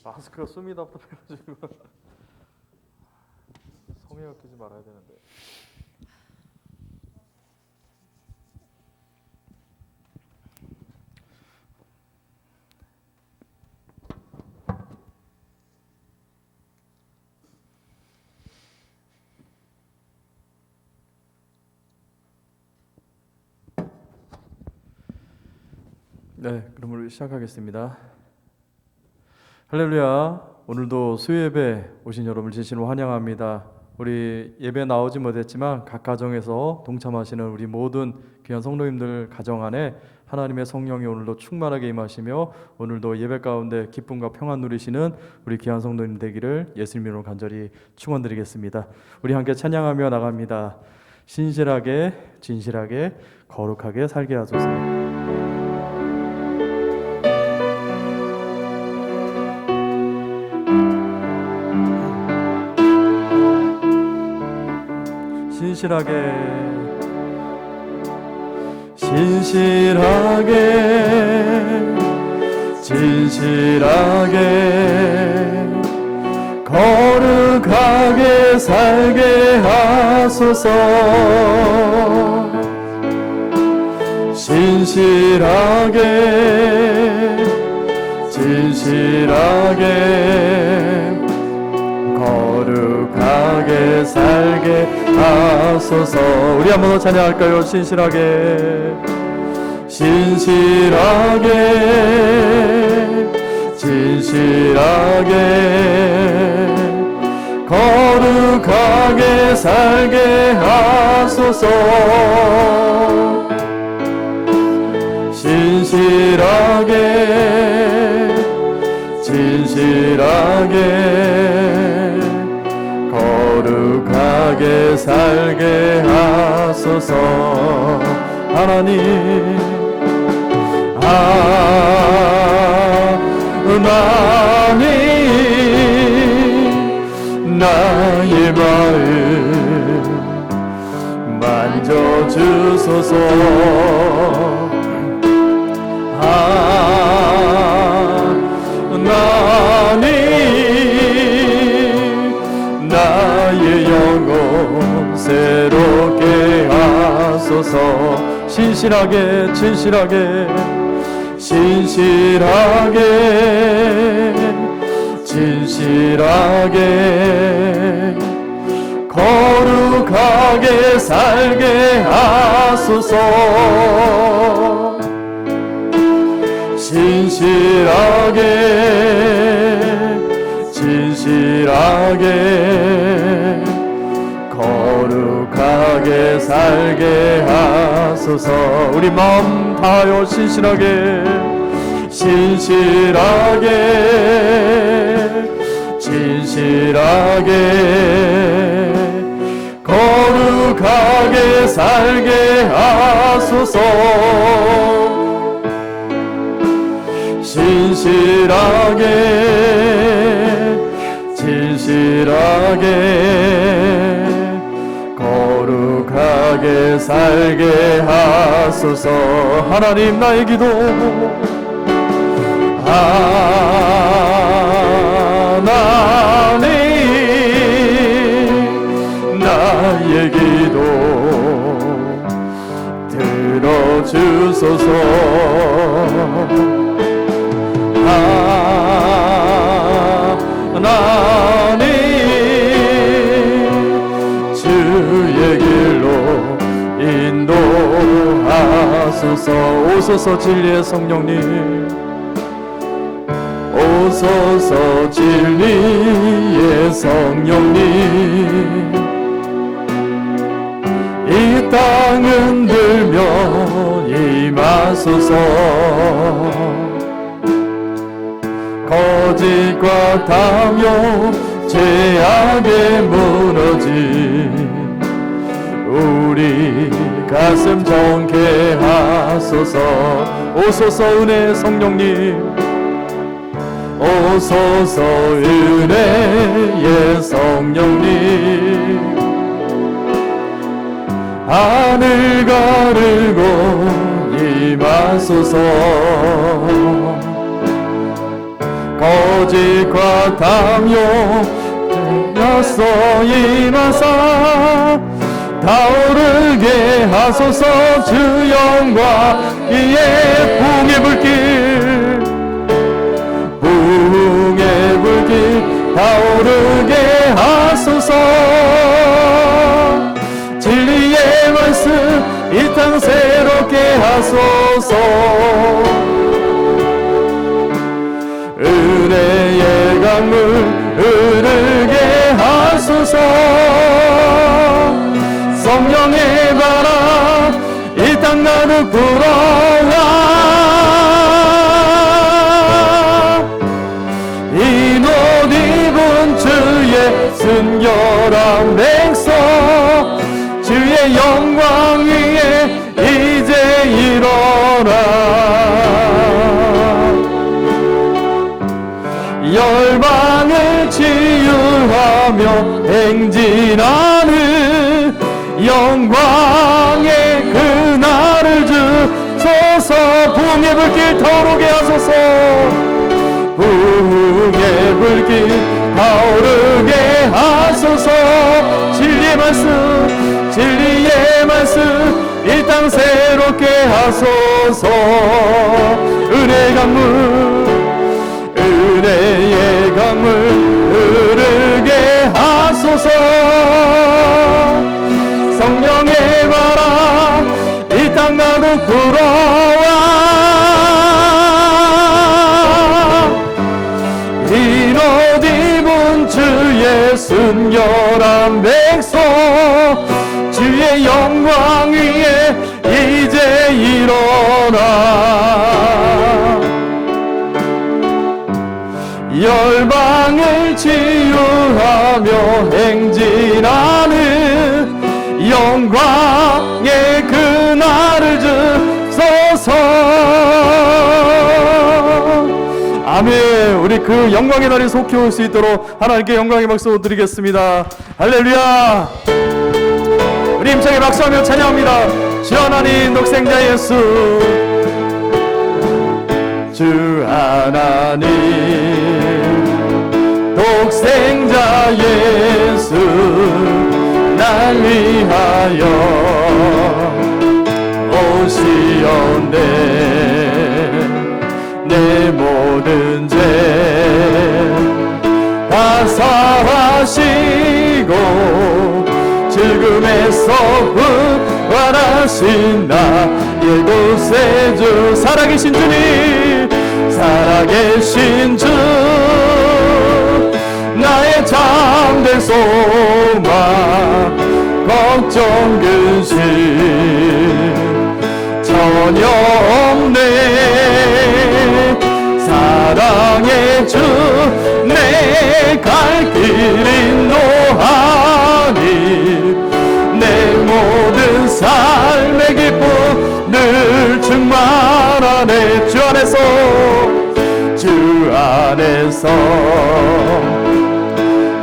마스크가 숨이 답답해가지고 성에가 끼지 말아야 되는데. 네, 그럼 우리 시작하겠습니다. 할렐루야. 오늘도 수요예배 오신 여러분을 진심으로 환영합니다. 우리 예배 나오지 못했지만 각 가정에서 동참하시는 우리 모든 귀한 성도님들 가정 안에 하나님의 성령이 오늘도 충만하게 임하시며 오늘도 예배 가운데 기쁨과 평안 누리시는 우리 귀한 성도님 되기를 예수님 이름으로 간절히 축원드리겠습니다. 우리 함께 찬양하며 나갑니다. 신실하게 진실하게 거룩하게 살게 하소서. 진실하게 거룩하게 살게 하소서. 진실하게 거룩하게 살게 하소서. 우리 한 번 더 찬양할까요? 진실하게 거룩하게 살게 하소서. 진실하게 거룩하게 살게 하소서. 하나님 나의 마음 만져주소서. 하나님 나의 영혼 새롭게 하소서. 진실하게 거룩하게 살게 하소서. 진실하게 거룩하게 살게 하소서. 우리 마음 다하여 진실하게 거룩하게 살게 하소서. 거룩하게 살게 하소서. 하나님 나의 기도 하나님 나의 기도 들어주소서. 하나님 주의 길로 인도하소서. 오소서 진리의 성령님, 오소서 진리의 성령님, 이 땅 흔들며 임하소서. 거짓과 탐욕 죄악에 무너진 우리 가슴 정케 하소서. 오소서 은혜의 성령님, 오소서 은혜의 성령님, 하늘 가르고 임하소서. 거짓과 탐욕에서 임하사 타오르게 하소서. 주 영광 위에 붕의 불길 타오르게 하소서. 진리의 말씀 이 땅 새롭게 하소서. 은혜의 강물 흐르게 하소서. 성령의 바람 이 땅 가득 불어와 이 옷 입은 주의 순결한 백성 주의 영광 위에 이제 일어나 열방을 치유하며 행진하는 영광의 그날을 주소서. 부흥의 불길 타오르게 하소서. 부흥의 불길 타오르게 하소서. 진리의 말씀 이 땅 새롭게 하소서. 은혜의 강물 흐르게 하소서. 성령의 바람 이 땅 가득 불어와 흰 옷 입은 주의 순결한 백성 주의 영광 위에 이제 일어나 열방을 치유하며 행진하는 영광의 그날을 주소서. 아멘. 우리 그 영광의 날이 속히 올 수 있도록 하나님께 영광의 박수 드리겠습니다. 할렐루야. 우리 힘차게 박수하며 찬양합니다. 주 하나님 독생자 예수 주 하나님 독생자 예수 날 위하여 오시었네. 내 모든 죄 다 사하시고 죽음에서 부활하신 나 이곳에 주 살아계신 주님 살아계신 주 나의 참된 소망 걱정 근심 전혀 없네. 사랑의 주 내 갈 길 인도하니 내 모든 삶의 기쁨 늘 충만하네. 주 안에서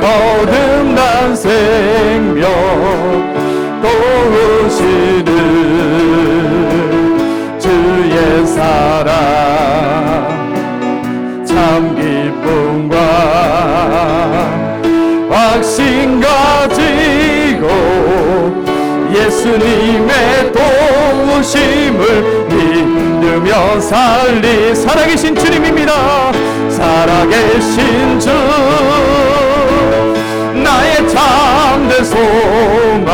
거듭난 생명 도우시는 주의 사랑 참 기쁨과 확신 가지고 예수님의 도우심을 믿으며 살리 살아계신 주님입니다. 살아계신 주 나의 참된 소망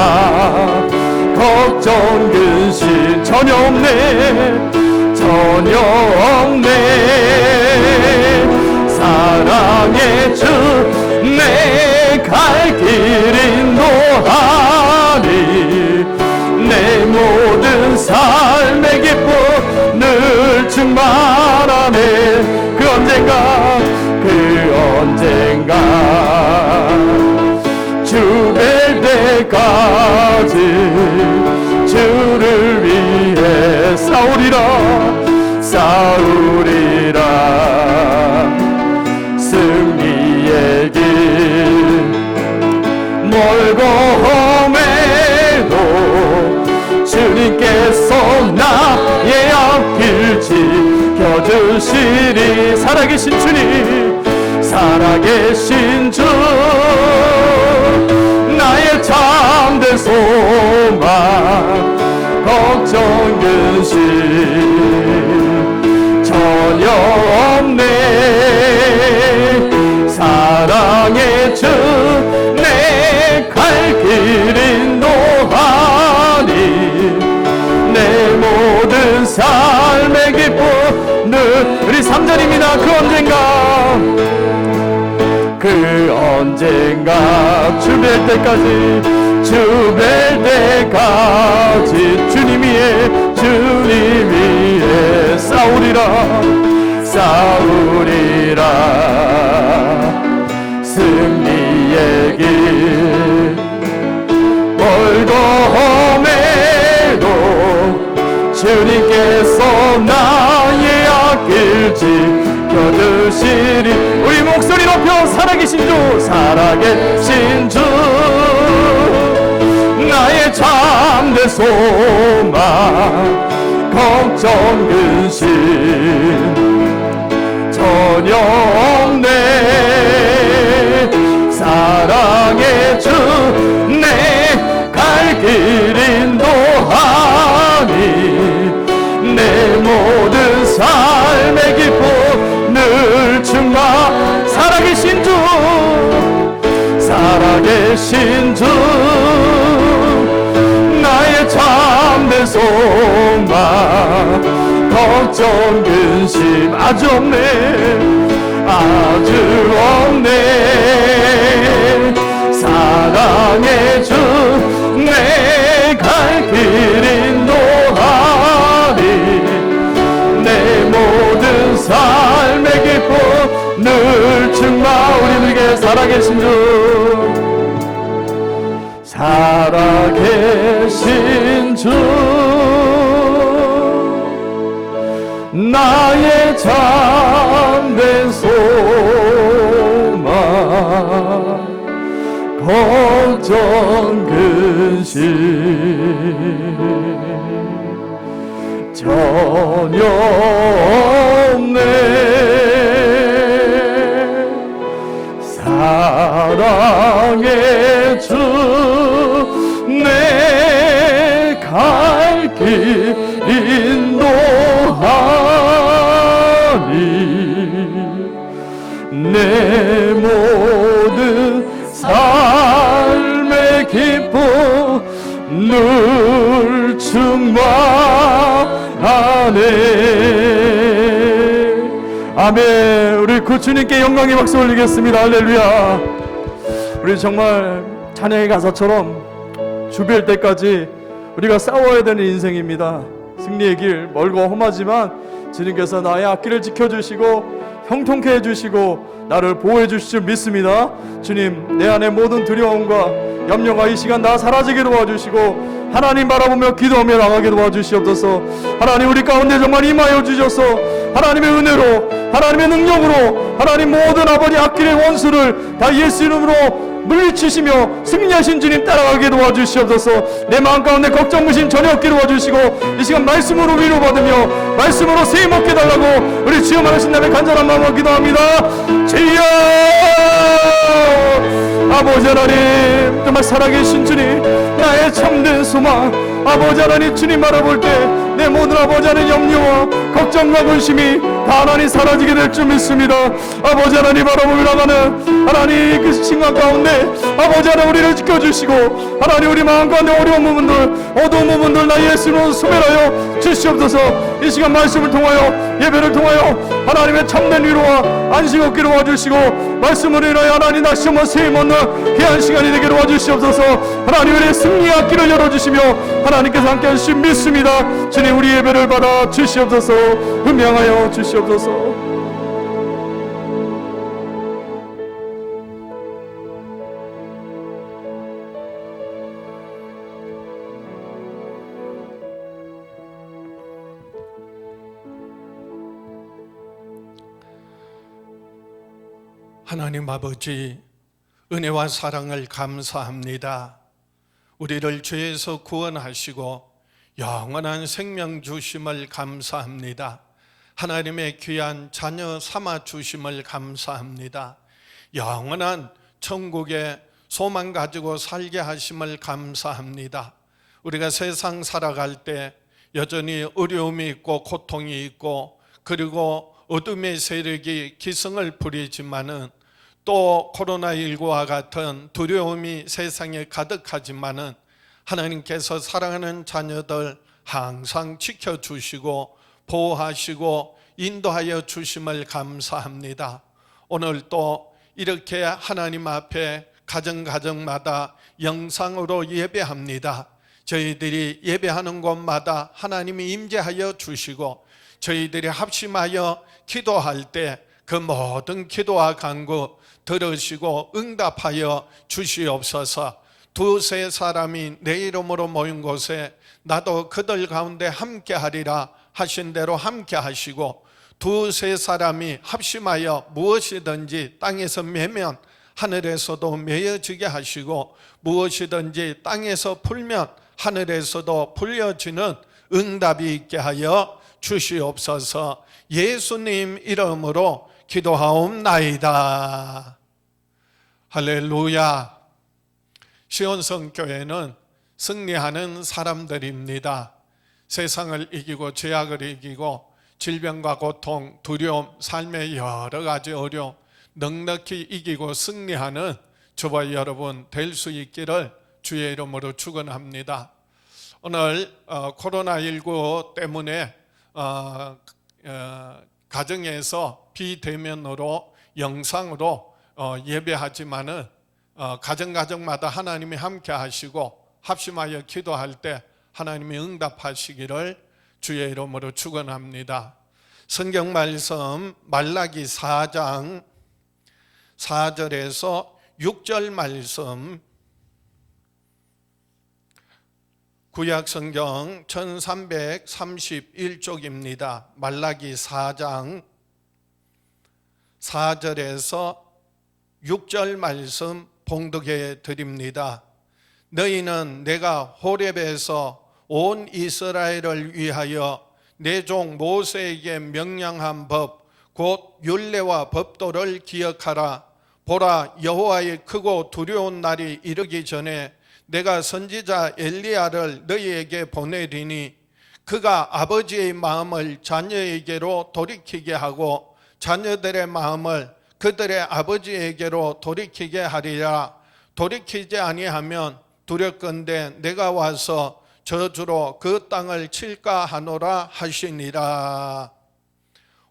걱정 근심 전혀 없네. 전혀 없네. 사랑의 주 내 갈 길 인도하니 내 모든 삶의 기쁨 늘 충만하네. 그 언젠가 주 뵐 때까지 주를 위해 싸우리라 승리의 길 멀고 험해도 주님께서 나의 앞길 지켜주시리. 살아계신 주님 살아계신 주 나의 참된 소망 걱정 근심 전혀 없네. 사랑의 주 내 갈 길 인도하니 내 모든 삶의 기쁨 늘 우리 3절입니다. 그 언젠가 주 뵐 때까지 주님 위에 싸우리라 승리의 길 멀고 험해도 주님께서 나의 앞길 지켜주시리. 우리 목소리 높여 살아계신 주 나의 참된 소망 걱정 근심 전혀 없네. 사랑의 주 내 갈 길 인도하니 내 모든 삶의 기쁨 늘 충만. 살아계신 주 나의 참된 소망 걱정 근심 아주 없네. 사랑의 주 내 갈 길 인도하니 내 모든 삶의 기쁨 늘 충만. 우리에게 살아계신 주 나의 참된 소망 걱정 근심 전혀 없네. 사랑의 주 내 갈 길 인도하니 내 모든 삶의 기쁨 늘 충만하네. 아멘. 우리 그 주님께 영광의 박수 올리겠습니다. 할렐루야. 우리 정말 찬양의 가사처럼 주뵐 때까지 우리가 싸워야 되는 인생입니다. 승리의 길 멀고 험하지만 주님께서 나의 앞길을 지켜주시고 형통케 해주시고 나를 보호해 주실 줄 믿습니다. 주님, 내 안에 모든 두려움과 염려가 이 시간 다 사라지게 도와주시고 하나님 바라보며 기도하며 나가게 도와주시옵소서. 하나님, 우리 가운데 정말 임하여 주셔서 하나님의 은혜로 하나님의 능력으로 하나님 모든 아버지 앞길의 원수를 다 예수 이름으로 물리치시며 승리하신 주님 따라가게 도와주시옵소서. 내 마음 가운데 걱정 무심 전혀 없게 도와주시고 이 시간 말씀으로 위로받으며 말씀으로 세임 얻게 달라고 우리 주여 말하신 다음에 간절한 마음으로 기도합니다. 주여, 아버지 하나님, 정말 살아계신 주님, 나의 참된 소망, 아버지 하나님, 주님 바라볼 때 내 모든 아버지 하나님 염려와 걱정과 근심이 다 하나님 사라지게 될 줄 믿습니다. 아버지 하나님 바라보며 나가는 하나님 그 시간 가운데 아버지 하나님 우리를 지켜주시고 하나님 우리 마음 가운데 어려운 부분들 어두운 부분들 나 예수로 소멸하여 주시옵소서. 이 시간 말씀을 통하여 예배를 통하여 하나님의 참된 위로와 안식 얻게 도와주시고 말씀으로 인하여 하나님 다시 한번 세임 얻는 귀한 시간이 되게 도와주시옵소서. 하나님 우리의 승리의 앞길을 열어주시며 하나님께서 함께 하실 줄 믿습니다. 주님, 우리 예배를 받아 주시옵소서. 음양하여 주시옵소서. 하나님 아버지, 은혜와 사랑을 감사합니다. 우리를 죄에서 구원하시고 영원한 생명 주심을 감사합니다. 하나님의 귀한 자녀 삼아 주심을 감사합니다. 영원한 천국에 소망 가지고 살게 하심을 감사합니다. 우리가 세상 살아갈 때 여전히 어려움이 있고 고통이 있고 그리고 어둠의 세력이 기승을 부리지만은 또 코로나19와 같은 두려움이 세상에 가득하지만은 하나님께서 사랑하는 자녀들 항상 지켜주시고 보호하시고 인도하여 주심을 감사합니다. 오늘 또 이렇게 하나님 앞에 가정마다 영상으로 예배합니다. 저희들이 예배하는 곳마다 하나님이 임재하여 주시고 저희들이 합심하여 기도할 때 그 모든 기도와 간구 들으시고 응답하여 주시옵소서. 두세 사람이 내 이름으로 모인 곳에 나도 그들 가운데 함께 하리라 하신 대로 함께 하시고 두세 사람이 합심하여 무엇이든지 땅에서 매면 하늘에서도 매어지게 하시고 무엇이든지 땅에서 풀면 하늘에서도 풀려지는 응답이 있게 하여 주시옵소서. 예수님 이름으로 기도하옵나이다. 할렐루야. 시온성교회는 승리하는 사람들입니다. 세상을 이기고 죄악을 이기고 질병과 고통, 두려움, 삶의 여러 가지 어려움 넉넉히 이기고 승리하는 저와 여러분 될 수 있기를 주의 이름으로 축원합니다. 오늘 코로나19 때문에 가정에서 비대면으로 영상으로 예배하지만은 가정마다 하나님이 함께 하시고 합심하여 기도할 때 하나님이 응답하시기를 주의 이름으로 축원합니다. 성경 말씀 말라기 4장 4절에서 6절 말씀, 구약 성경 1331쪽입니다. 말라기 4장 4절에서 6절 말씀 봉독해 드립니다. 너희는 내가 호렙에서 온 이스라엘을 위하여 내 종 모세에게 명령한 법 곧 율례와 법도를 기억하라. 보라, 여호와의 크고 두려운 날이 이르기 전에 내가 선지자 엘리야를 너희에게 보내리니 그가 아버지의 마음을 자녀에게로 돌이키게 하고 자녀들의 마음을 그들의 아버지에게로 돌이키게 하리라. 돌이키지 아니하면 두렵건대 내가 와서 저주로 그 땅을 칠까 하노라 하시니라.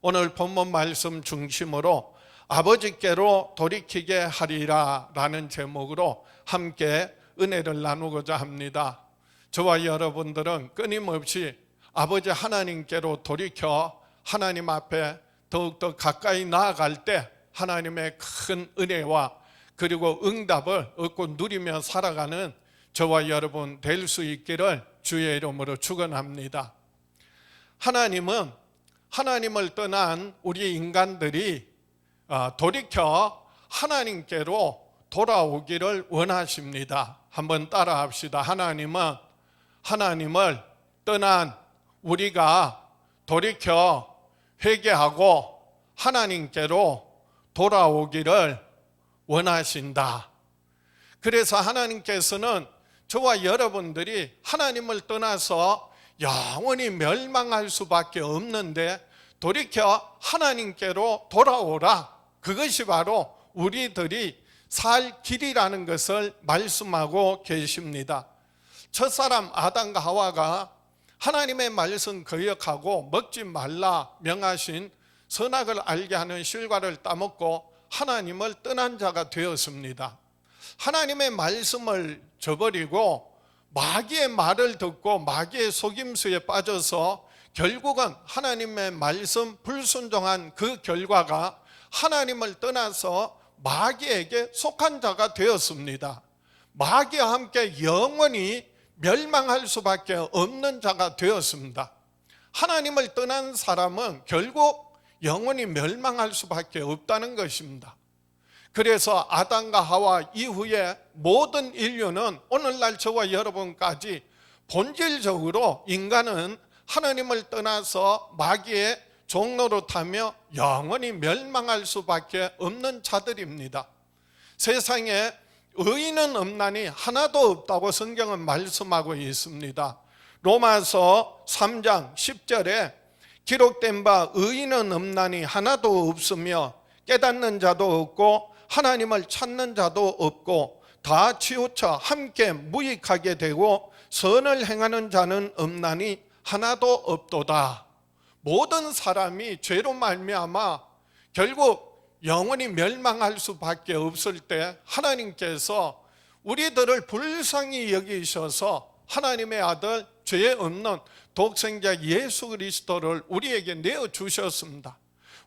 오늘 본문 말씀 중심으로 아버지께로 돌이키게 하리라 라는 제목으로 함께 은혜를 나누고자 합니다. 저와 여러분들은 끊임없이 아버지 하나님께로 돌이켜 하나님 앞에 더욱더 가까이 나아갈 때 하나님의 큰 은혜와 그리고 응답을 얻고 누리며 살아가는 저와 여러분 될 수 있기를 주의 이름으로 축원합니다. 하나님은 하나님을 떠난 우리 인간들이 돌이켜 하나님께로 돌아오기를 원하십니다. 한번 따라 합시다. 하나님은 하나님을 떠난 우리가 돌이켜 회개하고 하나님께로 돌아오기를 원하신다. 그래서 하나님께서는 저와 여러분들이 하나님을 떠나서 영원히 멸망할 수밖에 없는데 돌이켜 하나님께로 돌아오라. 그것이 바로 우리들이 살 길이라는 것을 말씀하고 계십니다. 첫사람 아담과 하와가 하나님의 말씀 거역하고 먹지 말라 명하신 선악을 알게 하는 실과를 따먹고 하나님을 떠난 자가 되었습니다. 하나님의 말씀을 저버리고 마귀의 말을 듣고 마귀의 속임수에 빠져서 결국은 하나님의 말씀 불순종한 그 결과가 하나님을 떠나서 마귀에게 속한 자가 되었습니다. 마귀와 함께 영원히 멸망할 수밖에 없는 자가 되었습니다. 하나님을 떠난 사람은 결국 영원히 멸망할 수밖에 없다는 것입니다. 그래서 아담과 하와 이후에 모든 인류는 오늘날 저와 여러분까지 본질적으로 인간은 하나님을 떠나서 마귀의 종로로 타며 영원히 멸망할 수밖에 없는 자들입니다. 세상에 의인은 없나니 하나도 없다고 성경은 말씀하고 있습니다. 로마서 3장 10절에 기록된 바 의인은 없나니 하나도 없으며 깨닫는 자도 없고 하나님을 찾는 자도 없고 다 치우쳐 함께 무익하게 되고 선을 행하는 자는 없나니 하나도 없도다. 모든 사람이 죄로 말미암아 결국 영원히 멸망할 수밖에 없을 때 하나님께서 우리들을 불쌍히 여기셔서 하나님의 아들 죄 없는 독생자 예수 그리스도를 우리에게 내어주셨습니다.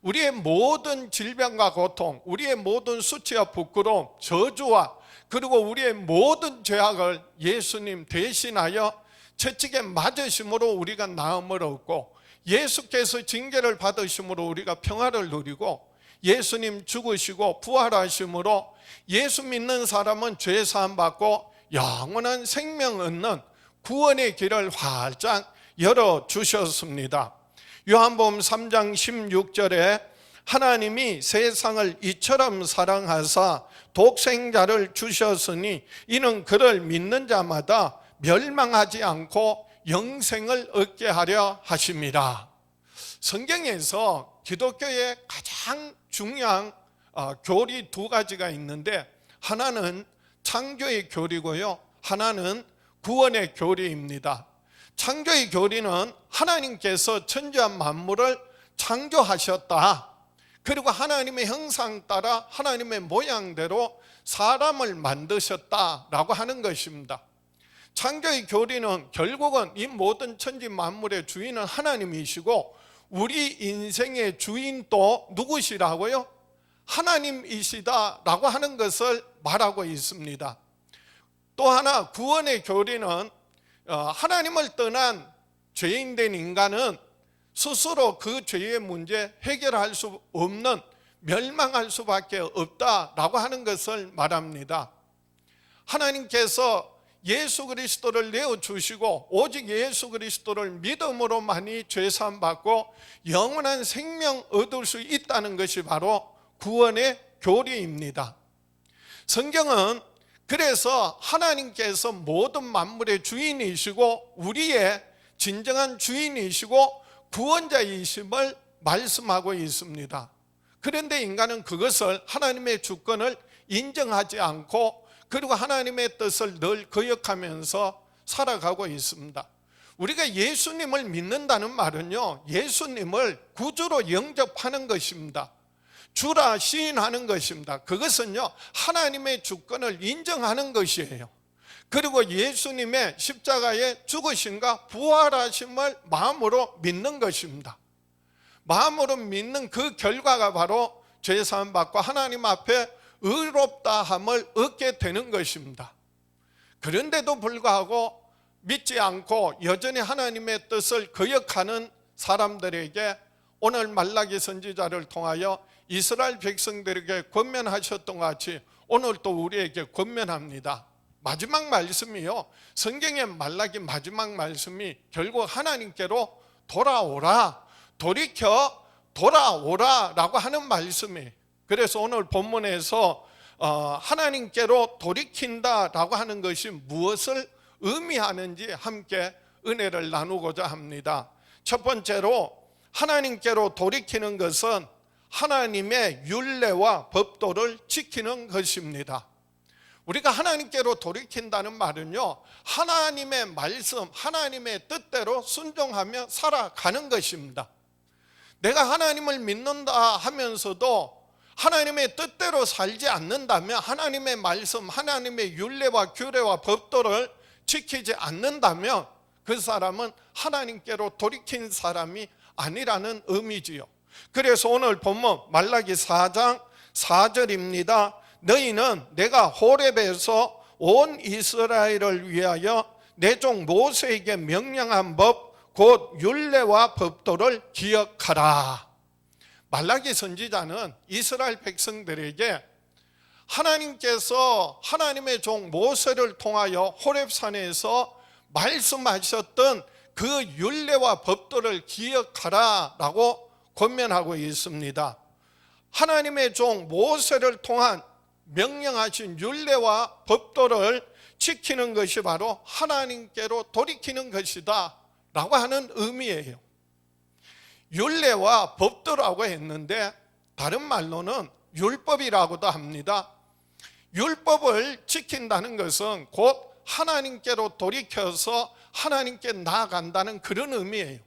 우리의 모든 질병과 고통, 우리의 모든 수치와 부끄러움, 저주와 그리고 우리의 모든 죄악을 예수님 대신하여 채찍에 맞으심으로 우리가 나음을 얻고, 예수께서 징계를 받으심으로 우리가 평화를 누리고, 예수님 죽으시고 부활하심으로 예수 믿는 사람은 죄 사함 받고 영원한 생명 얻는 구원의 길을 활짝 열어주셨습니다. 요한복음 3장 16절에 하나님이 세상을 이처럼 사랑하사 독생자를 주셨으니 이는 그를 믿는 자마다 멸망하지 않고 영생을 얻게 하려 하심이라. 성경에서 기독교의 가장 중요한 교리 두 가지가 있는데, 하나는 창조의 교리고요, 하나는 구원의 교리입니다. 창조의 교리는 하나님께서 천지와 만물을 창조하셨다. 그리고 하나님의 형상 따라 하나님의 모양대로 사람을 만드셨다라고 하는 것입니다. 창조의 교리는 결국은 이 모든 천지 만물의 주인은 하나님이시고 우리 인생의 주인도 누구시라고요? 하나님이시다라고 하는 것을 말하고 있습니다. 또 하나 구원의 교리는 하나님을 떠난 죄인된 인간은 스스로 그 죄의 문제 해결할 수 없는, 멸망할 수밖에 없다라고 하는 것을 말합니다. 하나님께서 예수 그리스도를 내어주시고 오직 예수 그리스도를 믿음으로만이 죄사함 받고 영원한 생명 얻을 수 있다는 것이 바로 구원의 교리입니다. 성경은 그래서 하나님께서 모든 만물의 주인이시고 우리의 진정한 주인이시고 구원자이심을 말씀하고 있습니다. 그런데 인간은 그것을, 하나님의 주권을 인정하지 않고 그리고 하나님의 뜻을 늘 거역하면서 살아가고 있습니다. 우리가 예수님을 믿는다는 말은요, 예수님을 구주로 영접하는 것입니다. 주라 시인하는 것입니다. 그것은요, 하나님의 주권을 인정하는 것이에요. 그리고 예수님의 십자가의 죽으심과 부활하심을 마음으로 믿는 것입니다. 마음으로 믿는 그 결과가 바로 죄사함 받고 하나님 앞에 의롭다함을 얻게 되는 것입니다. 그런데도 불구하고 믿지 않고 여전히 하나님의 뜻을 거역하는 사람들에게 오늘 말라기 선지자를 통하여 이스라엘 백성들에게 권면하셨던 것 같이 오늘 또 우리에게 권면합니다. 마지막 말씀이요, 성경의 말라기 마지막 말씀이 결국 하나님께로 돌아오라, 돌이켜 돌아오라 라고 하는 말씀이에요. 그래서 오늘 본문에서 하나님께로 돌이킨다 라고 하는 것이 무엇을 의미하는지 함께 은혜를 나누고자 합니다. 첫 번째로 하나님께로 돌이키는 것은 하나님의 율례와 법도를 지키는 것입니다. 우리가 하나님께로 돌이킨다는 말은요, 하나님의 말씀, 하나님의 뜻대로 순종하며 살아가는 것입니다. 내가 하나님을 믿는다 하면서도 하나님의 뜻대로 살지 않는다면, 하나님의 말씀, 하나님의 율례와 규례와 법도를 지키지 않는다면 그 사람은 하나님께로 돌이킨 사람이 아니라는 의미지요. 그래서 오늘 본문 말라기 4장 4절입니다. 너희는 내가 호렙에서 온 이스라엘을 위하여 내 종 모세에게 명령한 법 곧 율례와 법도를 기억하라. 말라기 선지자는 이스라엘 백성들에게 하나님께서 하나님의 종 모세를 통하여 호렙산에서 말씀하셨던 그 율례와 법도를 기억하라 라고 권면하고 있습니다. 하나님의 종 모세를 통한 명령하신 율례와 법도를 지키는 것이 바로 하나님께로 돌이키는 것이다 라고 하는 의미예요. 율례와 법도라고 했는데 다른 말로는 율법이라고도 합니다. 율법을 지킨다는 것은 곧 하나님께로 돌이켜서 하나님께 나아간다는 그런 의미예요.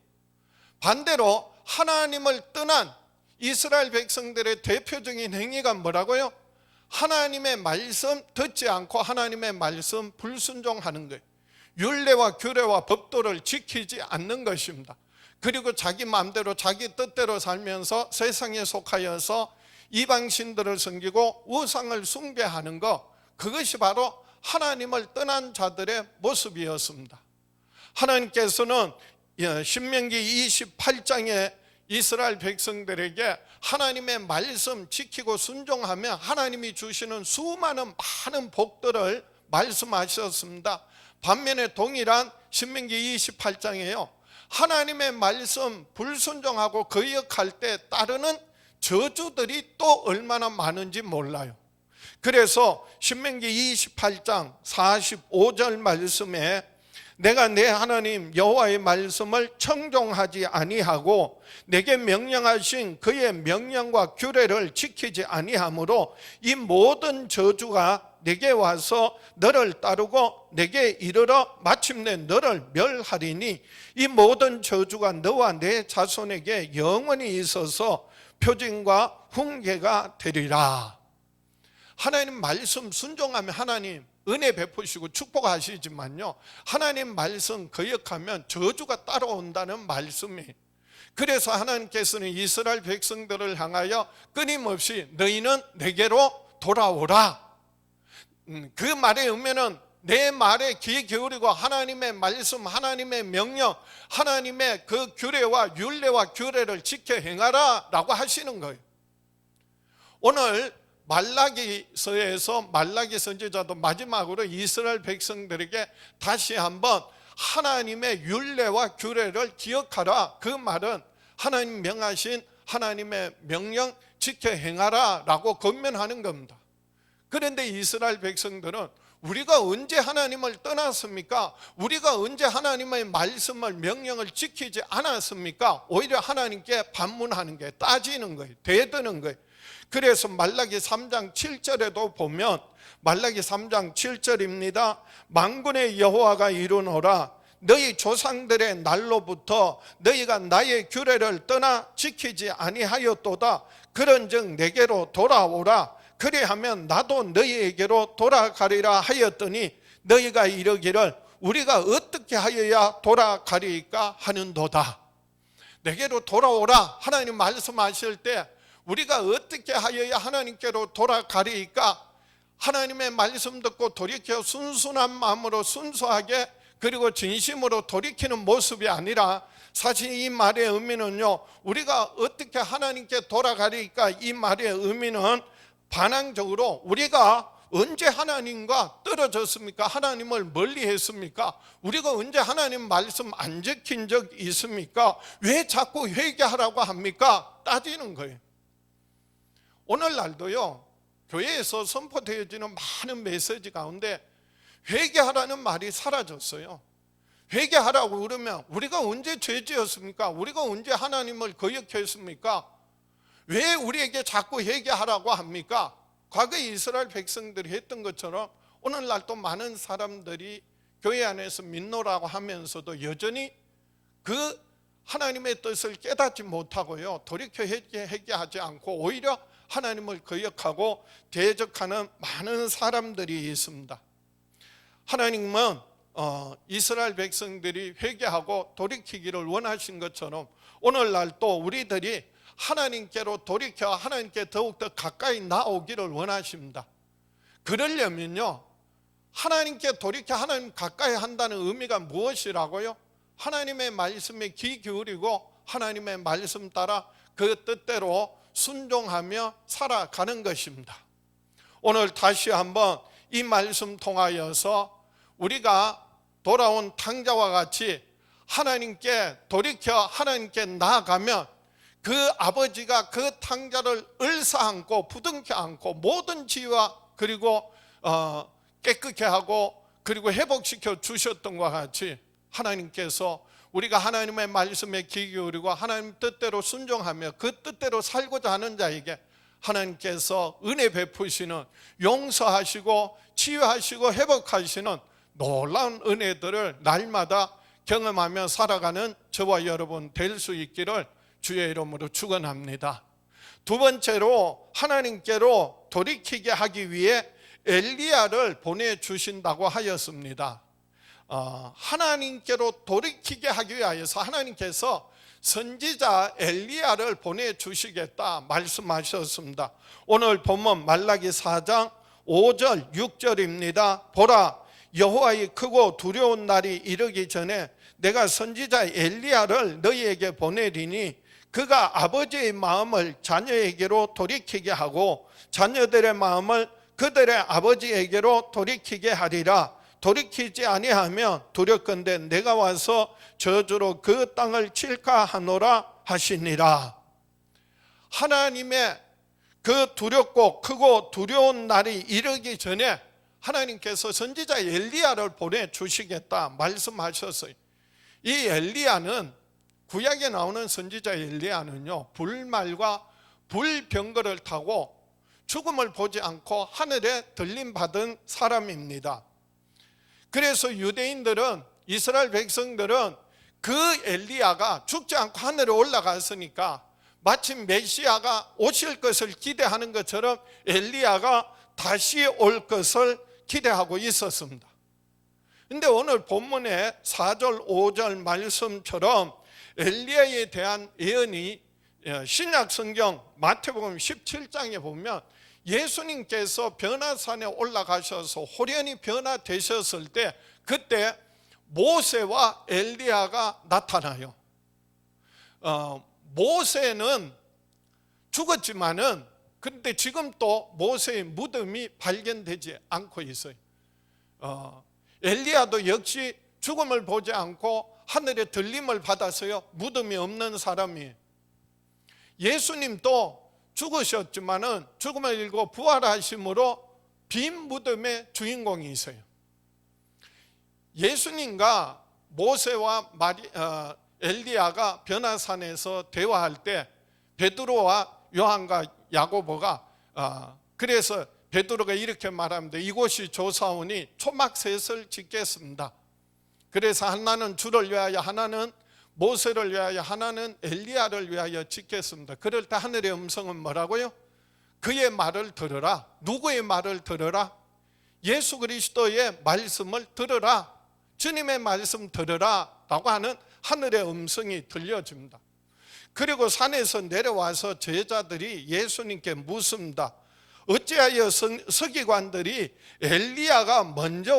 반대로 하나님을 떠난 이스라엘 백성들의 대표적인 행위가 뭐라고요? 하나님의 말씀 듣지 않고 하나님의 말씀 불순종하는 거예요. 율례와 규례와 법도를 지키지 않는 것입니다. 그리고 자기 마음대로 자기 뜻대로 살면서 세상에 속하여서 이방신들을 섬기고 우상을 숭배하는 것, 그것이 바로 하나님을 떠난 자들의 모습이었습니다. 하나님께서는 신명기 28장에 이스라엘 백성들에게 하나님의 말씀 지키고 순종하며 하나님이 주시는 수많은 많은 복들을 말씀하셨습니다. 반면에 동일한 신명기 28장에요, 하나님의 말씀 불순종하고 거역할 때 따르는 저주들이 또 얼마나 많은지 몰라요. 그래서 신명기 28장 45절 말씀에 내가 내 하나님 여호와의 말씀을 청종하지 아니하고 내게 명령하신 그의 명령과 규례를 지키지 아니하므로 이 모든 저주가 내게 와서 너를 따르고 내게 이르러 마침내 너를 멸하리니 이 모든 저주가 너와 내 자손에게 영원히 있어서 표징과 훈계가 되리라. 하나님 말씀 순종하면 하나님 은혜 베푸시고 축복하시지만요, 하나님 말씀 거역하면 저주가 따라온다는 말씀이에요. 그래서 하나님께서는 이스라엘 백성들을 향하여 끊임없이 너희는 내게로 돌아오라. 그 말의 의미는 내 말에 귀 기울이고 하나님의 말씀, 하나님의 명령, 하나님의 그 규례와 율례와 규례를 지켜 행하라 라고 하시는 거예요. 오늘 말라기서에서 말라기 선지자도 마지막으로 이스라엘 백성들에게 다시 한번 하나님의 율례와 규례를 기억하라, 그 말은 하나님 명하신 하나님의 명령 지켜 행하라 라고 권면하는 겁니다. 그런데 이스라엘 백성들은 우리가 언제 하나님을 떠났습니까? 우리가 언제 하나님의 말씀을 명령을 지키지 않았습니까? 오히려 하나님께 반문하는 게, 따지는 거예요. 대드는 거예요. 그래서 말라기 3장 7절에도 보면 말라기 3장 7절입니다. 만군의 여호와가 이르노라 너희 조상들의 날로부터 너희가 나의 규례를 떠나 지키지 아니하였도다. 그런즉 내게로 돌아오라. 그리하면 나도 너희에게로 돌아가리라 하였더니 너희가 이르기를 우리가 어떻게 하여야 돌아가리까 하는도다. 내게로 돌아오라 하나님 말씀하실 때 우리가 어떻게 하여야 하나님께로 돌아가리까? 하나님의 말씀 듣고 돌이켜 순순한 마음으로 순수하게 그리고 진심으로 돌이키는 모습이 아니라, 사실 이 말의 의미는요, 우리가 어떻게 하나님께 돌아가리까, 이 말의 의미는 반항적으로 우리가 언제 하나님과 떨어졌습니까? 하나님을 멀리 했습니까? 우리가 언제 하나님 말씀 안 지킨 적 있습니까? 왜 자꾸 회개하라고 합니까? 따지는 거예요. 오늘날도요, 교회에서 선포되어지는 많은 메시지 가운데 회개하라는 말이 사라졌어요. 회개하라고 그러면 우리가 언제 죄지었습니까? 우리가 언제 하나님을 거역했습니까? 왜 우리에게 자꾸 회개하라고 합니까? 과거 이스라엘 백성들이 했던 것처럼 오늘날 또 많은 사람들이 교회 안에서 믿노라고 하면서도 여전히 그 하나님의 뜻을 깨닫지 못하고요, 돌이켜 회개하지 않고 오히려 하나님을 거역하고 대적하는 많은 사람들이 있습니다. 하나님은 이스라엘 백성들이 회개하고 돌이키기를 원하신 것처럼 오늘날 또 우리들이 하나님께로 돌이켜 하나님께 더욱더 가까이 나오기를 원하십니다. 그러려면요, 하나님께 돌이켜 하나님 가까이 한다는 의미가 무엇이라고요? 하나님의 말씀에 귀 기울이고 하나님의 말씀 따라 그 뜻대로 순종하며 살아가는 것입니다. 오늘 다시 한번 이 말씀 통하여서 우리가 돌아온 탕자와 같이 하나님께 돌이켜 하나님께 나아가면 그 아버지가 그 탕자를 을사안고 부둥켜 안고 모든 지위와 그리고 깨끗게 하고 그리고 회복시켜 주셨던 것과 같이 하나님께서 우리가 하나님의 말씀에 귀 기울이고 하나님 뜻대로 순종하며 그 뜻대로 살고자 하는 자에게 하나님께서 은혜 베푸시는, 용서하시고 치유하시고 회복하시는 놀라운 은혜들을 날마다 경험하며 살아가는 저와 여러분 될 수 있기를 주의 이름으로 축원합니다. 두 번째로 하나님께로 돌이키게 하기 위해 엘리야를 보내주신다고 하였습니다. 하나님께로 돌이키게 하기 위하여서 하나님께서 선지자 엘리야를 보내주시겠다 말씀하셨습니다. 오늘 본문 말라기 4장 5절 6절입니다. 보라, 여호와의 크고 두려운 날이 이르기 전에 내가 선지자 엘리야를 너희에게 보내리니 그가 아버지의 마음을 자녀에게로 돌이키게 하고 자녀들의 마음을 그들의 아버지에게로 돌이키게 하리라. 돌이키지 아니하면 두렵건대 내가 와서 저주로 그 땅을 칠까 하노라 하시니라. 하나님의 그 두렵고 크고 두려운 날이 이르기 전에 하나님께서 선지자 엘리야를 보내주시겠다 말씀하셨어요. 이 엘리야는, 구약에 나오는 선지자 엘리야는요, 불말과 불병거를 타고 죽음을 보지 않고 하늘에 들림받은 사람입니다. 그래서 유대인들은, 이스라엘 백성들은 그 엘리야가 죽지 않고 하늘에 올라갔으니까 마침 메시아가 오실 것을 기대하는 것처럼 엘리야가 다시 올 것을 기대하고 있었습니다. 그런데 오늘 본문의 4절 5절 말씀처럼 엘리야에 대한 예언이 신약 성경 마태복음 17장에 보면 예수님께서 변화산에 올라가셔서 호련히 변화되셨을 때 그때 모세와 엘리야가 나타나요. 모세는 죽었지만은 근데 지금 또 모세의 무덤이 발견되지 않고 있어요. 엘리야도 역시 죽음을 보지 않고 하늘에 들림을 받았어요. 무덤이 없는 사람이에요. 예수님도 죽으셨지만은 죽음을 이기고 부활하심으로 빈 무덤의 주인공이 있어요. 예수님과 모세와 엘리야가 변화산에서 대화할 때 베드로와 요한과 야고보가 그래서 베드로가 이렇게 말합니다. 이곳이 조사오니 초막셋을 짓겠습니다. 그래서 하나는 주를 위하여, 하나는 모세를 위하여, 하나는 엘리야를 위하여 짓겠습니다. 그럴 때 하늘의 음성은 뭐라고요? 그의 말을 들으라. 누구의 말을 들으라? 예수 그리스도의 말씀을 들으라. 주님의 말씀 들으라 라고 하는 하늘의 음성이 들려집니다. 그리고 산에서 내려와서 제자들이 예수님께 묻습니다. 어찌하여 서기관들이 엘리야가 먼저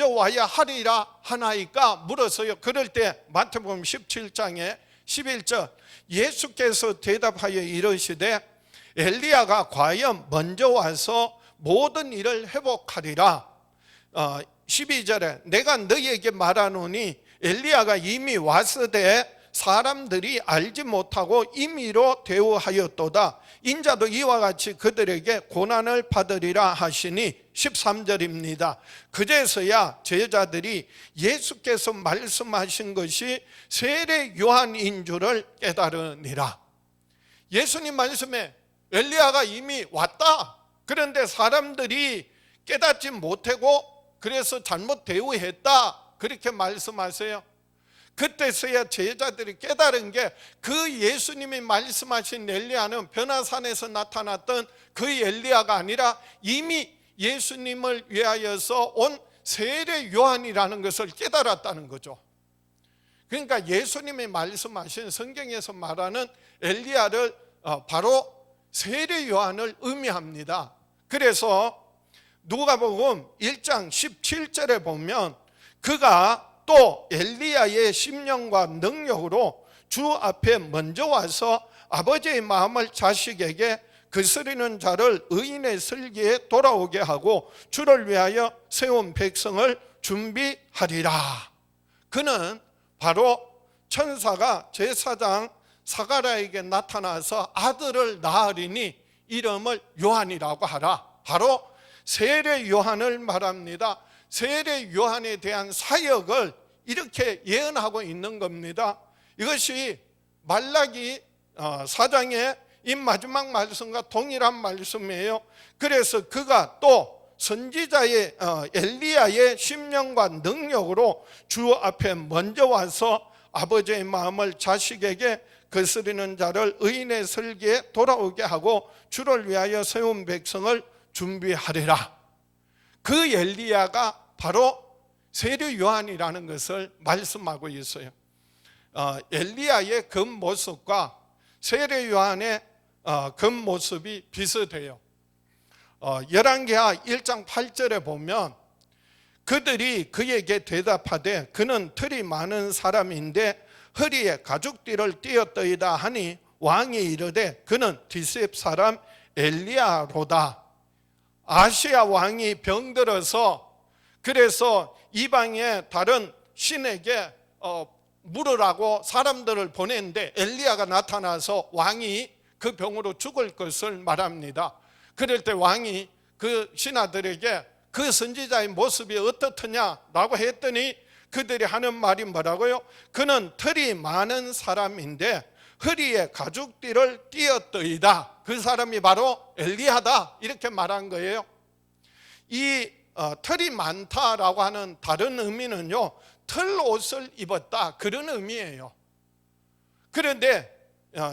와야 하리라 하나이까 물었어요. 그럴 때 마태복음 17장에 11절 예수께서 대답하여 이르시되 엘리야가 과연 먼저 와서 모든 일을 회복하리라. 12절에 내가 너희에게 말하노니 엘리야가 이미 왔으되 사람들이 알지 못하고 임의로 대우하였도다. 인자도 이와 같이 그들에게 고난을 받으리라 하시니 13절입니다. 그제서야 제자들이 예수께서 말씀하신 것이 세례 요한인 줄을 깨달으니라. 예수님 말씀에 엘리야가 이미 왔다. 그런데 사람들이 깨닫지 못하고 그래서 잘못 대우했다. 그렇게 말씀하세요. 그때서야 제자들이 깨달은 게 그 예수님이 말씀하신 엘리야는 변화산에서 나타났던 그 엘리야가 아니라 이미 예수님을 위하여서 온 세례 요한이라는 것을 깨달았다는 거죠. 그러니까 예수님이 말씀하신 성경에서 말하는 엘리야를 바로 세례 요한을 의미합니다. 그래서 누가복음 1장 17절에 보면 그가 또 엘리야의 심령과 능력으로 주 앞에 먼저 와서 아버지의 마음을 자식에게 거스리는 자를 의인의 슬기에 돌아오게 하고 주를 위하여 세운 백성을 준비하리라. 그는 바로 천사가 제사장 사가랴에게 나타나서 아들을 낳으리니 이름을 요한이라고 하라. 바로 세례 요한을 말합니다. 세례 요한에 대한 사역을 이렇게 예언하고 있는 겁니다. 이것이 말라기 4장의 이 마지막 말씀과 동일한 말씀이에요. 그래서 그가 또 선지자의 엘리야의 심령과 능력으로 주 앞에 먼저 와서 아버지의 마음을 자식에게 거스리는 자를 의인의 설계에 돌아오게 하고 주를 위하여 세운 백성을 준비하리라. 그 엘리야가 바로 세례 요한이라는 것을 말씀하고 있어요. 엘리야의 겉모습과 세례 요한의 겉모습이 비슷해요. 열왕기하 1장 8절에 보면 그들이 그에게 대답하되 그는 털이 많은 사람인데 허리에 가죽띠를 띄었더이다 하니 왕이 이르되 그는 디셉 사람 엘리야로다. 아시아 왕이 병들어서 그래서 이방의 다른 신에게 물으라고 사람들을 보냈는데 엘리야가 나타나서 왕이 그 병으로 죽을 것을 말합니다. 그럴 때 왕이 그 신하들에게 그 선지자의 모습이 어떻느냐라고 했더니 그들이 하는 말이 뭐라고요? 그는 털이 많은 사람인데 허리에 가죽띠를 띄었더이다. 그 사람이 바로 엘리야다. 이렇게 말한 거예요. 이 털이 많다라고 하는 다른 의미는요, 털옷을 입었다, 그런 의미예요. 그런데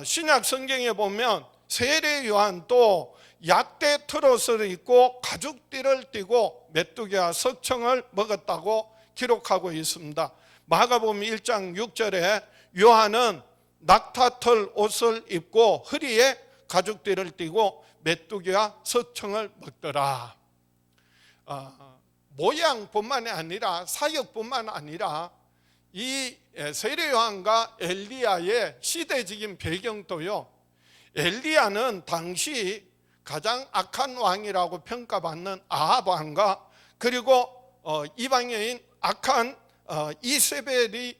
신약 성경에 보면 세례 요한도 약대 털옷을 입고 가죽띠를 띠고 메뚜기와 석청을 먹었다고 기록하고 있습니다. 마가복음 1장 6절에 요한은 낙타털 옷을 입고 허리에 가죽띠를 띠고 메뚜기와 석청을 먹더라. 모양뿐만 아니라 사역뿐만 아니라 이 세례 요한과 엘리야의 시대적인 배경도요, 엘리야는 당시 가장 악한 왕이라고 평가받는 아합 왕과 그리고 이방인 악한 이세벨이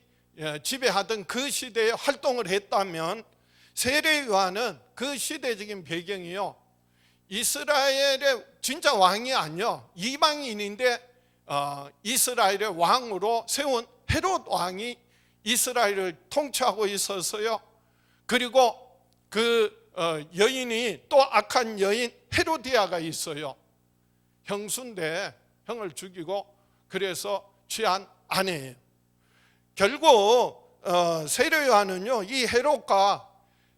지배하던 그 시대에 활동을 했다면 세례 요한은 그 시대적인 배경이요, 이스라엘의 진짜 왕이 아니요, 이방인인데 이스라엘의 왕으로 세운 헤롯 왕이 이스라엘을 통치하고 있었어요. 그리고 그 여인이 또 악한 여인 헤로디아가 있어요. 형수인데 형을 죽이고 그래서 취한 아내예요. 결국 세례 요한은요, 이 헤롯과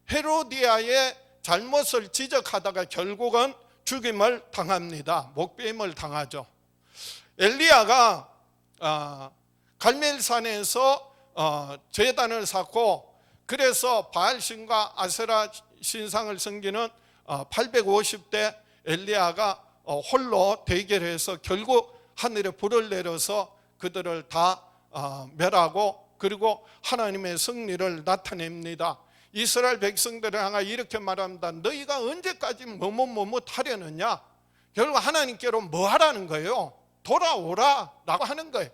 헤로디아의 잘못을 지적하다가 결국은 죽임을 당합니다. 목배임을 당하죠. 엘리야가 갈멜산에서 제단을 쌓고 그래서 바알신과 아세라 신상을 섬기는 850대 엘리야가 홀로 대결해서 결국 하늘에 불을 내려서 그들을 다 멸하고 그리고 하나님의 승리를 나타냅니다. 이스라엘 백성들을 향해 이렇게 말합니다. 너희가 언제까지 하려느냐? 결국 하나님께로 뭐 하라는 거예요? 돌아오라 라고 하는 거예요.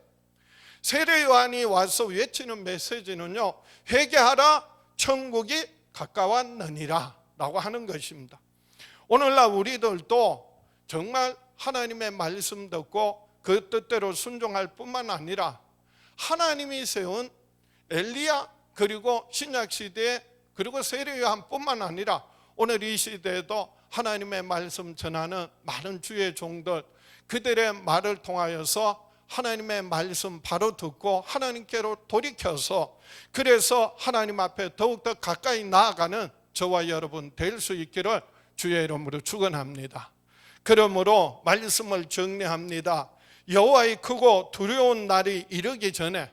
세례 요한이 와서 외치는 메시지는요, 회개하라, 천국이 가까웠느니라 라고 하는 것입니다. 오늘날 우리들도 정말 하나님의 말씀 듣고 그 뜻대로 순종할 뿐만 아니라 하나님이 세운 엘리야 그리고 신약시대에 그리고 세례 요한뿐만 아니라 오늘 이 시대에도 하나님의 말씀 전하는 많은 주의 종들, 그들의 말을 통하여서 하나님의 말씀 바로 듣고 하나님께로 돌이켜서 그래서 하나님 앞에 더욱더 가까이 나아가는 저와 여러분 될 수 있기를 주의 이름으로 축원합니다. 그러므로 말씀을 정리합니다. 여호와의 크고 두려운 날이 이르기 전에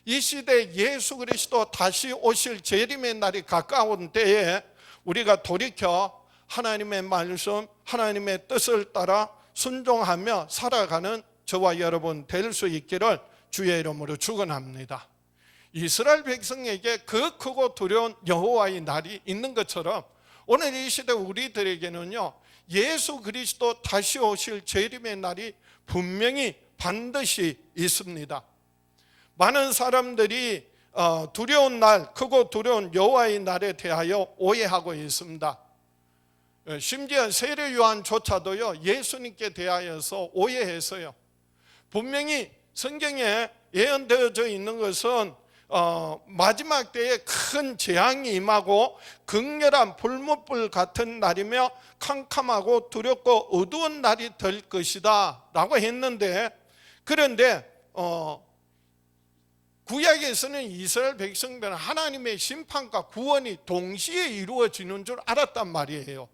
이 시대 예수 그리스도 다시 오실 재림의 날이 가까운 때에 우리가 돌이켜 하나님의 말씀, 하나님의 뜻을 따라 순종하며 살아가는 저와 여러분 될 수 있기를 주의 이름으로 축원합니다. 이스라엘 백성에게 그 크고 두려운 여호와의 날이 있는 것처럼 오늘 이 시대 우리들에게는요, 예수 그리스도 다시 오실 재림의 날이 분명히 반드시 있습니다. 많은 사람들이 두려운 날, 크고 두려운 여호와의 날에 대하여 오해하고 있습니다. 심지어 세례 요한조차도요 예수님께 대하여서 오해했어요. 분명히 성경에 예언되어져 있는 것은 마지막 때에 큰 재앙이 임하고 극렬한 불못불 같은 날이며 캄캄하고 두렵고 어두운 날이 될 것이다 라고 했는데, 그런데 구약에서는 이스라엘 백성들은 하나님의 심판과 구원이 동시에 이루어지는 줄 알았단 말이에요.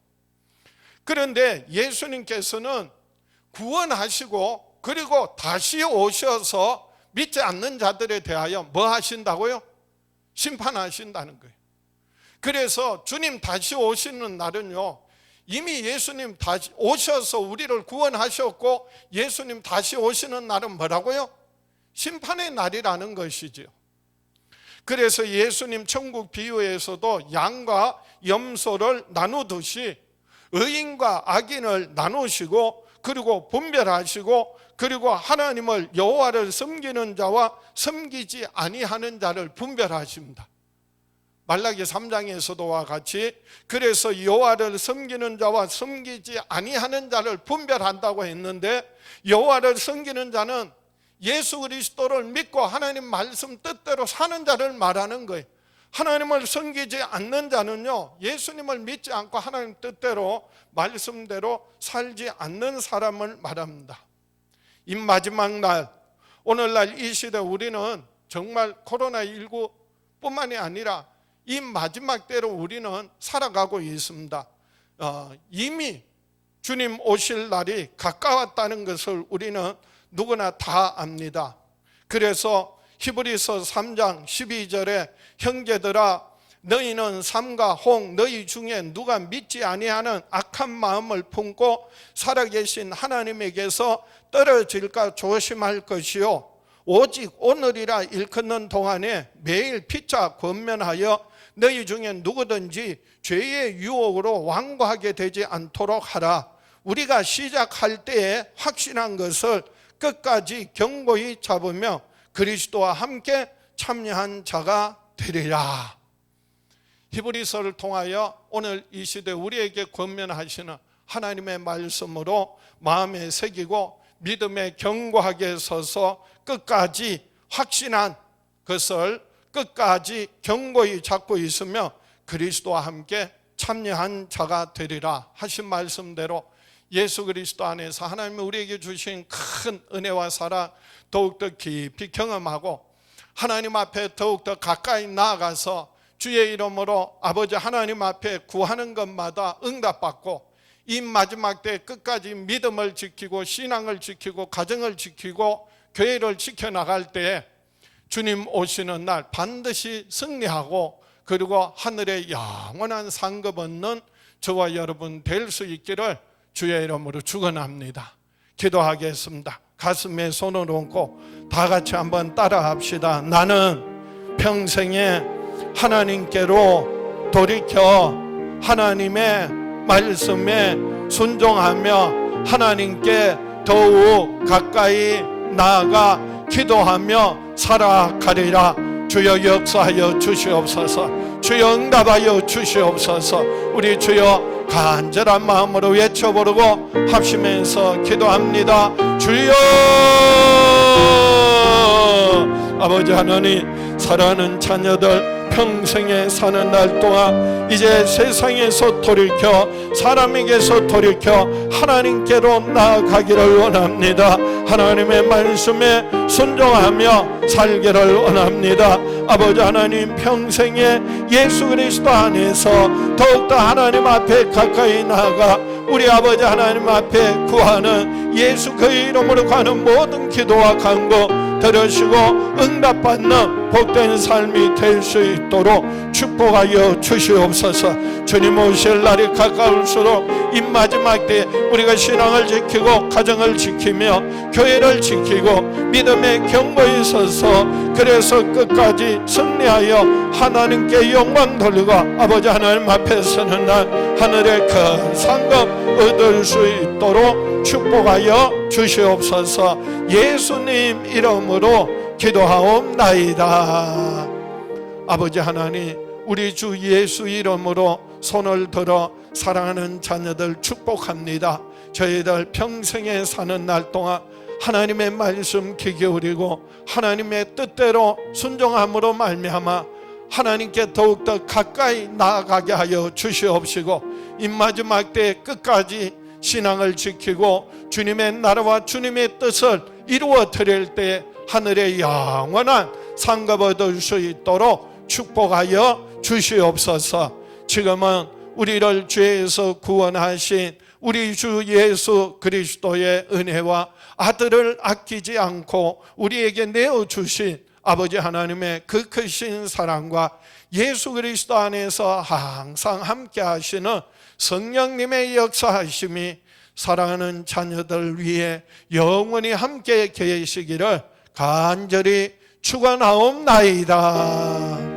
그런데 예수님께서는 구원하시고 그리고 다시 오셔서 믿지 않는 자들에 대하여 뭐 하신다고요? 심판하신다는 거예요. 그래서 주님 다시 오시는 날은요, 이미 예수님 다시 오셔서 우리를 구원하셨고 예수님 다시 오시는 날은 뭐라고요? 심판의 날이라는 것이지요. 그래서 예수님 천국 비유에서도 양과 염소를 나누듯이 의인과 악인을 나누시고 그리고 분별하시고 그리고 하나님을 여호와를 섬기는 자와 섬기지 아니하는 자를 분별하십니다. 말라기 3장에서도와 같이 그래서 여호와를 섬기는 자와 섬기지 아니하는 자를 분별한다고 했는데, 여호와를 섬기는 자는 예수 그리스도를 믿고 하나님 말씀 뜻대로 사는 자를 말하는 거예요. 하나님을 섬기지 않는 자는요, 예수님을 믿지 않고 하나님 뜻대로 말씀대로 살지 않는 사람을 말합니다. 이 마지막 날, 오늘날 이 시대 우리는 정말 코로나19 뿐만이 아니라 이 마지막 때로 우리는 살아가고 있습니다. 이미 주님 오실 날이 가까웠다는 것을 우리는 누구나 다 압니다. 그래서 히브리서 3장 12절에 형제들아 너희는 삼가 홍 너희 중에 누가 믿지 아니하는 악한 마음을 품고 살아계신 하나님에게서 떨어질까 조심할 것이요 오직 오늘이라 일컫는 동안에 매일 피차 권면하여 너희 중에 누구든지 죄의 유혹으로 완고하게 되지 않도록 하라. 우리가 시작할 때에 확신한 것을 끝까지 견고히 잡으며 그리스도와 함께 참여한 자가 되리라. 히브리서를 통하여 오늘 이 시대 우리에게 권면하시는 하나님의 말씀으로 마음에 새기고 믿음에 견고하게 서서 끝까지 확신한 것을 끝까지 견고히 잡고 있으며 그리스도와 함께 참여한 자가 되리라 하신 말씀대로 예수 그리스도 안에서 하나님이 우리에게 주신 큰 은혜와 사랑 더욱더 깊이 경험하고 하나님 앞에 더욱더 가까이 나아가서 주의 이름으로 아버지 하나님 앞에 구하는 것마다 응답받고 이 마지막 때 끝까지 믿음을 지키고 신앙을 지키고 가정을 지키고 교회를 지켜나갈 때 주님 오시는 날 반드시 승리하고 그리고 하늘에 영원한 상급 얻는 저와 여러분 될 수 있기를 주의 이름으로 축원합니다. 기도하겠습니다. 가슴에 손을 얹고 다 같이 한번 따라합시다. 나는 평생에 하나님께로 돌이켜 하나님의 말씀에 순종하며 하나님께 더욱 가까이 나아가 기도하며 살아가리라. 주여 역사하여 주시옵소서. 주여 응답하여 주시옵소서. 우리 주여 간절한 마음으로 외쳐부르고 합심해서 기도합니다. 주여 아버지 하나님, 사랑하는 자녀들 평생에 사는 날 동안 이제 세상에서 돌이켜 사람에게서 돌이켜 하나님께로 나아가기를 원합니다. 하나님의 말씀에 순종하며 살기를 원합니다. 아버지 하나님, 평생에 예수 그리스도 안에서 더욱더 하나님 앞에 가까이 나아가 우리 아버지 하나님 앞에 구하는 예수 그 이름으로 가는 모든 기도와 간구 들으시고 응답받는 복된 삶이 될 수 있도록 축복하여 주시옵소서. 주님 오실 날이 가까울수록 이 마지막 때 우리가 신앙을 지키고 가정을 지키며 교회를 지키고 믿음에 견고히 서서 그래서 끝까지 승리하여 하나님께 영광 돌리고 아버지 하나님 앞에 서는 날 하늘의 큰 상급 얻을 수 있도록 축복하여 주시옵소서. 예수님 이름으로 기도하옵나이다. 아버지 하나님, 우리 주 예수 이름으로 손을 들어 사랑하는 자녀들 축복합니다. 저희들 평생에 사는 날 동안 하나님의 말씀 귀 기울이고 하나님의 뜻대로 순종함으로 말미암아 하나님께 더욱더 가까이 나아가게 하여 주시옵시고, 이 마지막 때 끝까지 신앙을 지키고 주님의 나라와 주님의 뜻을 이루어 드릴 때 하늘의 영원한 상급 얻을 수 있도록 축복하여 주시옵소서. 지금은 우리를 죄에서 구원하신 우리 주 예수 그리스도의 은혜와 아들을 아끼지 않고 우리에게 내어주신 아버지 하나님의 그 크신 사랑과 예수 그리스도 안에서 항상 함께 하시는 성령님의 역사하심이 사랑하는 자녀들 위해 영원히 함께 계시기를 간절히 축원하옵나이다.